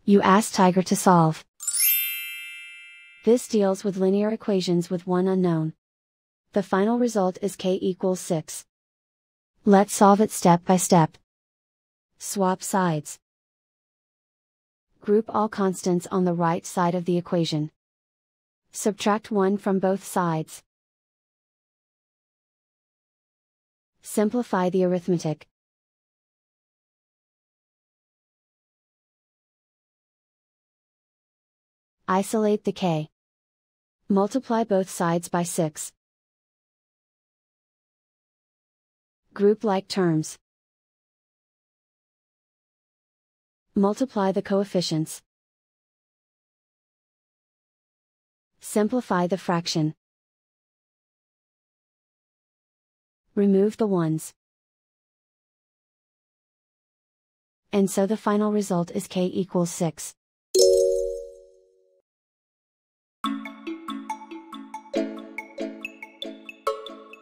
You ask Tiger to solve. This deals with linear equations with one unknown. The final result is k equals 6. Let's solve it step by step. Swap sides. Group all constants on the right side of the equation. Subtract 1 from both sides. Simplify the arithmetic. Isolate the k. Multiply both sides by 6. Group like terms. Multiply the coefficients. Simplify the fraction. Remove the ones. And so the final result is k equals 6.